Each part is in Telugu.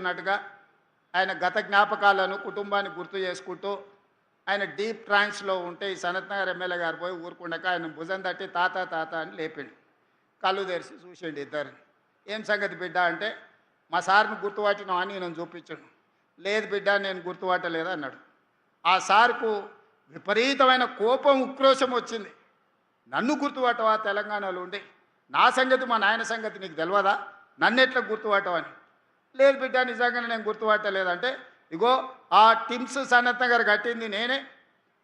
చేస్తున్నట్టుగా ఆయన గత జ్ఞాపకాలను కుటుంబాన్ని గుర్తు చేసుకుంటూ ఆయన డీప్ ట్రాన్స్లో ఉంటే ఈ సనత్ నగర్ ఎమ్మెల్యే గారు పోయి ఊరుకుండక ఆయన భుజం తట్టి తాత తాత అని లేపిండు. కళ్ళు తెరిచి చూసిండు ఇద్దరు. ఏం సంగతి బిడ్డ అంటే, మా సార్ని గుర్తుపట్టినావు అని నేను చూపించాడు. లేదు బిడ్డ నేను గుర్తుపట్టలేదు అన్నాడు. ఆ సార్కు విపరీతమైన కోపం ఉక్రోషం వచ్చింది. నన్ను గుర్తుపట్టవా తెలంగాణలో ఉండి? నా సంగతి మా నాయన సంగతి నీకు తెలియదా? నన్ను ఎట్లా గుర్తుపట్టవని? లేదు బిడ్డ నిజంగానే నేను గుర్తుపట్టలేదంటే, ఇగో ఆ టిమ్స్ సనత్ నగర్ కట్టింది నేనే,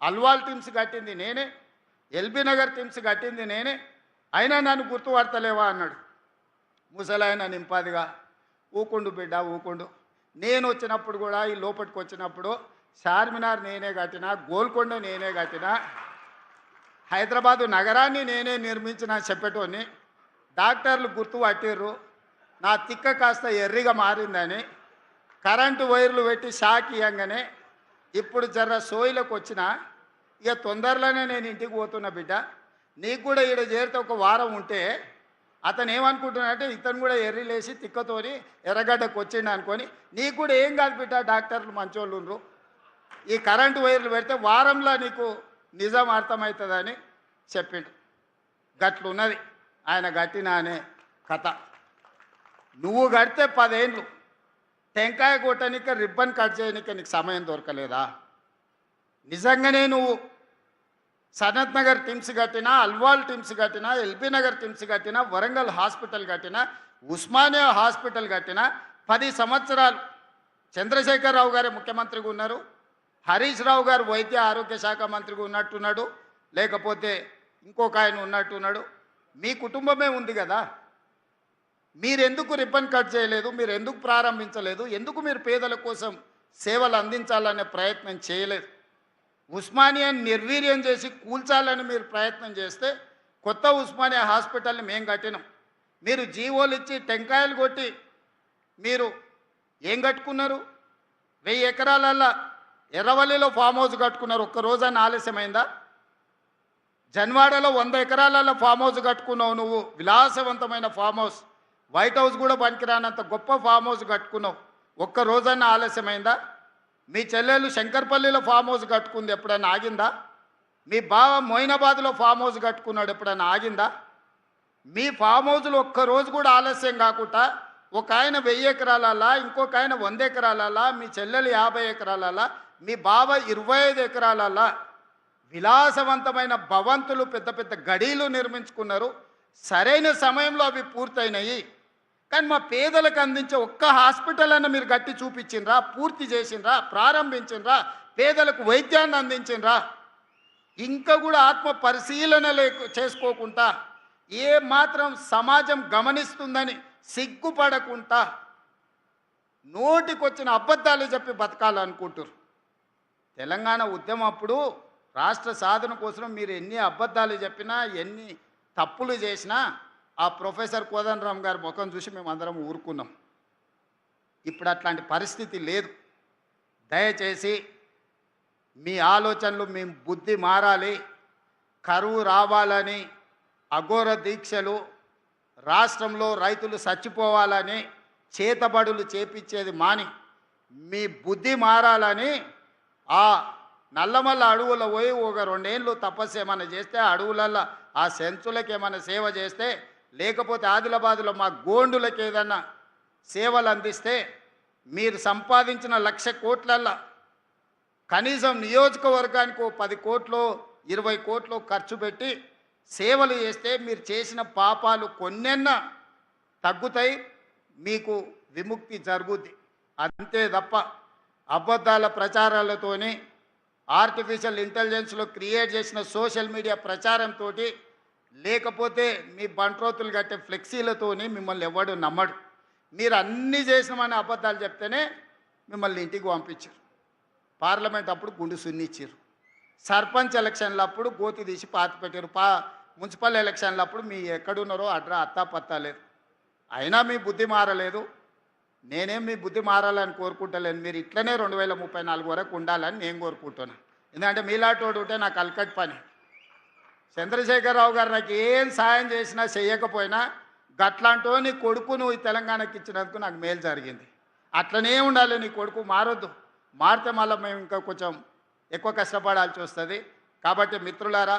అల్వాల్ టిమ్స్ కట్టింది నేనే, ఎల్బీ నగర్ టిమ్స్ కట్టింది నేనే, అయినా నన్ను గుర్తుపడతలేవా అన్నాడు. ముసలాయన నింపాదిగా, ఊకుండు బిడ్డ ఊకుండు, నేను వచ్చినప్పుడు కూడా ఈ లోపలికి వచ్చినప్పుడు చార్మినార్ నేనే కట్టినా, గోల్కొండ నేనే కట్టినా, హైదరాబాదు నగరాన్ని నేనే నిర్మించిన చెప్పేటోని, డాక్టర్లు గుర్తు పట్టిర్రు నా తిక్క కాస్త ఎర్రిగా మారిందని, కరెంటు వైర్లు పెట్టి షాక్ ఇవ్వగానే ఇప్పుడు జర్ర సోయిలకు వచ్చిన, ఇక తొందరలోనే నేను ఇంటికి పోతున్నా బిడ్డ, నీకు కూడా ఈడ చేరితే ఒక వారం ఉంటే అతను ఏమనుకుంటున్నాడంటే ఇతను కూడా ఎర్రిలేసి తిక్కతోని ఎర్రగడ్డకు వచ్చిండు అనుకొని, నీకు కూడా ఏం కాదు బిడ్డ, డాక్టర్లు మంచోళ్ళు ఉండ్రు, ఈ కరెంటు వైర్లు పెడితే వారంలో నీకు నిజం అర్థమవుతుందని చెప్పిండు. గట్లున్నది ఆయన గట్టిన అనే కథ. నువ్వు కడితే 10 ఏళ్ళు టెంకాయ కొట్టనిక రిబ్బన్ కట్ చేయనిక నీకు సమయం దొరకలేదా? నిజంగానే నువ్వు సనత్ నగర్ టిమ్స్ కట్టినా, అల్వాల్ టిమ్స్ కట్టినా, ఎల్బీ నగర్ టిమ్స్ కట్టినా, వరంగల్ హాస్పిటల్ కట్టినా, ఉస్మానియా హాస్పిటల్ కట్టినా 10 సంవత్సరాలు చంద్రశేఖరరావు గారే ముఖ్యమంత్రిగా ఉన్నారు, హరీష్ రావు గారు వైద్య ఆరోగ్య శాఖ మంత్రిగా ఉన్నట్టున్నాడు, లేకపోతే ఇంకొక ఆయన ఉన్నట్టున్నాడు. మీ కుటుంబమే ఉంది కదా, మీరెందుకు రిబ్బన్ కట్ చేయలేదు? మీరు ఎందుకు ప్రారంభించలేదు? ఎందుకు మీరు పేదల కోసం సేవలు అందించాలనే ప్రయత్నం చేయలేదు? ఉస్మానియాని నిర్వీర్యం చేసి కూల్చాలని మీరు ప్రయత్నం చేస్తే కొత్త ఉస్మానియా హాస్పిటల్ని మేము కట్టినాం. మీరు జీవోలు ఇచ్చి టెంకాయలు కొట్టి మీరు ఏం కట్టుకున్నారు? 1000 ఎకరాలల్లో ఎర్రవల్లిలో ఫామ్ హౌస్ కట్టుకున్నారు. ఒక్క రోజైనా ఆలస్యమైందా? జన్వాడలో 100 ఎకరాలలో ఫామ్ హౌస్ కట్టుకున్నావు నువ్వు, విలాసవంతమైన ఫామ్ హౌస్, వైట్ హౌస్ కూడా పనికిరానంత గొప్ప ఫామ్ హౌస్ కట్టుకున్నావు. ఒక్క రోజైనా ఆలస్యమైందా? మీ చెల్లెలు శంకర్పల్లిలో ఫామ్ హౌస్ కట్టుకుంది, ఎప్పుడైనా ఆగిందా? మీ బావ మొయినాబాద్లో ఫామ్ హౌస్ కట్టుకున్నాడు, ఎప్పుడైనా ఆగిందా? మీ ఫామ్ హౌస్లో ఒక్కరోజు కూడా ఆలస్యం కాకుండా ఒక ఆయన 1000 ఎకరాలలా, ఇంకొక ఆయన 100 ఎకరాలలా, మీ చెల్లెలు 50 ఎకరాలలా, మీ బావ 25 ఎకరాలలా విలాసవంతమైన భవంతులు, పెద్ద పెద్ద గడీలు నిర్మించుకున్నారు. సరైన సమయంలో అవి పూర్తయినాయి. కానీ మా పేదలకు అందించే ఒక్క హాస్పిటల్ అన్న మీరు గట్టి చూపించిండ్రా? పూర్తి చేసిండ్రా? ప్రారంభించిండ్రా? పేదలకు వైద్యాన్ని అందించిండ్రా? ఇంకా కూడా ఆత్మ పరిశీలన చేసుకోకుండా, ఏ మాత్రం సమాజం గమనిస్తుందని సిగ్గుపడకుండా నోటికొచ్చిన అబద్ధాలు చెప్పి బతకాలనుకుంటారు. తెలంగాణ ఉద్యమం అప్పుడు రాష్ట్ర సాధన కోసం మీరు ఎన్ని అబద్ధాలు చెప్పినా, ఎన్ని తప్పులు చేసినా ఆ ప్రొఫెసర్ కోదండరామ్ గారి ముఖం చూసి మేము అందరం ఊరుకున్నాం. ఇప్పుడు అట్లాంటి పరిస్థితి లేదు. దయచేసి మీ ఆలోచనలు, మీ బుద్ధి మారాలి. కరువు రావాలని అఘోర దీక్షలు, రాష్ట్రంలో రైతులు చచ్చిపోవాలని చేతబడులు చేపించేది మాని మీ బుద్ధి మారాలని ఆ నల్లమల్ల అడవుల్లో పోయి ఒక 2 ఏళ్ళు తపస్సు ఏమైనా చేస్తే, అడవులల్లో ఆ సెంచులకు ఏమైనా సేవ చేస్తే, లేకపోతే ఆదిలాబాదులో మా గోండులకు ఏదన్నా సేవలు అందిస్తే, మీరు సంపాదించిన 1,00,000 కోట్లల్లో కనీసం నియోజకవర్గానికి 10 కోట్లు 20 కోట్లు ఖర్చు పెట్టి సేవలు చేస్తే మీరు చేసిన పాపాలు కొన్నెన్నా తగ్గుతాయి, మీకు విముక్తి జరుగుద్ది. అంతే తప్ప అబద్ధాల ప్రచారాలతోని, ఆర్టిఫిషియల్ ఇంటెలిజెన్స్లో క్రియేట్ చేసిన సోషల్ మీడియా ప్రచారంతో, లేకపోతే మీ బంట్రోతులు కట్టే ఫ్లెక్సీలతోని మిమ్మల్ని ఎవడు నమ్మడు. మీరు అన్నీ చేసినామని అబద్ధాలు చెప్తేనే మిమ్మల్ని ఇంటికి పంపించారు. పార్లమెంట్ అప్పుడు గుండు సున్నిచ్చారు. సర్పంచ్ ఎలక్షన్లప్పుడు గోతి తీసి పాతి పెట్టారు. మున్సిపల్ ఎలక్షన్లప్పుడు మీ ఎక్కడున్నారో అత్తా పత్తా లేదు. అయినా మీ బుద్ధి మారలేదు. నేనేం మీ బుద్ధి మారాలని కోరుకుంటలేను. మీరు ఇట్లనే 2034 వరకు ఉండాలని నేను కోరుకుంటున్నాను. ఎందుకంటే మీలాటోడు ఉంటే నాకు అలకట్ పని. చంద్రశేఖరరావు గారు నాకు ఏం సాయం చేసినా చేయకపోయినా గట్లాంటో నీ కొడుకు నువ్వు ఈ తెలంగాణకి ఇచ్చినందుకు నాకు మేలు జరిగింది. అట్లనే ఉండాలి, నీ కొడుకు మారొద్దు. మారితే మళ్ళీ మేము ఇంకా కొంచెం ఎక్కువ కష్టపడాల్సి వస్తుంది. కాబట్టి మిత్రులారా,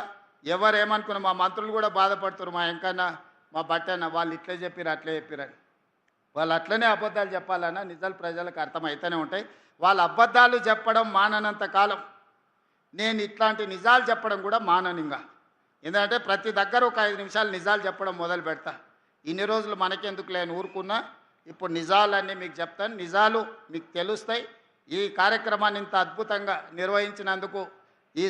ఎవరేమనుకున్న మా మంత్రులు కూడా బాధపడుతున్నారు, మా ఎంకన్నా మా బట్టన్న వాళ్ళు ఇట్లే చెప్పిరు అట్లే చెప్పిరని. వాళ్ళు అట్లనే అబద్ధాలు చెప్పాలన్నా నిజాలు ప్రజలకు అర్థమవుతూనే ఉంటాయి. వాళ్ళ అబద్ధాలు చెప్పడం మాననంత కాలం నేను ఇట్లాంటి నిజాలు చెప్పడం కూడా మాననింగా. ఎందుకంటే ప్రతి దగ్గర ఒక 5 నిమిషాలు నిజాలు చెప్పడం మొదలు పెడతా. ఇన్ని రోజులు మనకెందుకు లేని ఊరుకున్నా, ఇప్పుడు నిజాలన్నీ మీకు చెప్తాను. నిజాలు మీకు తెలుస్తాయి. ఈ కార్యక్రమాన్ని ఇంత అద్భుతంగా నిర్వహించినందుకు ఈ